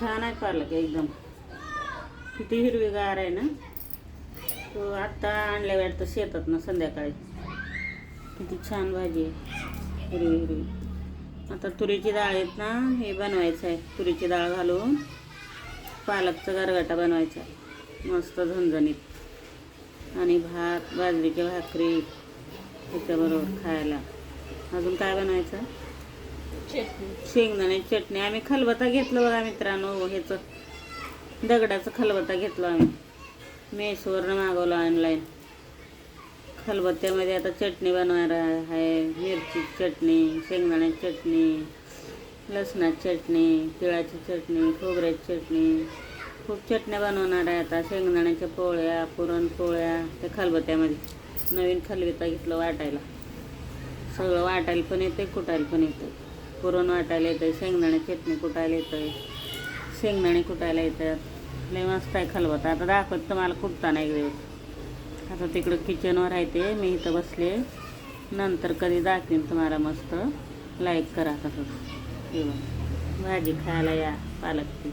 छान आहे पालक एकदम. किती हिरवीगार आहे ना. तो आत्ता आणल्या वाटतं शेतात ना संध्याकाळी. किती छान भाजी आहे, हिरवी हिरवी. आता तुरीची डाळ आहेत ना, हे बनवायचं आहे. तुरीची डाळ घालून पालकचा गरगाटा बनवायचा मस्त झणझणीत. आणि भात, बाजरीची भाकरी त्याच्याबरोबर खायला. अजून काय बनवायचं? शेंगदाण्याची चटणी. आम्ही खलबत्ता घेतलं बघा मित्रांनो, ह्याचं दगडाचं खलबत्ता घेतलं आम्ही. मेसवरनं मागवलं ऑनलाईन. खलबत्त्यामध्ये आता चटणी बनवणार आहे. मिरची चटणी, शेंगदाण्याची चटणी, लसणाची चटणी, तिळाची चटणी, खोबऱ्याची चटणी, खूप चटण्या बनवणार आहे आता. शेंगदाण्याच्या पोळ्या, पुरणपोळ्या त्या खलबत्त्यामध्ये. नवीन खलबत्ता घेतलं वाटायला. सगळं वाटायला पण येतं, कुटायला पण येतं. पुरण वाटायला येतं, शेंगदाण्याची चटणी कुटायला येतं, शेंगदाणे कुटायला येतात. लय मस्त आहे खलबत्ता. आता दाखवत तुम्हाला कुटताना एक दिवस. आता तिकडं किचनवर आहे ते, मी इथं बसले. नंतर कधी दाखवीन तुम्हाला मस्त. लाईक करा तसंच. भाजी खायला या पालकची.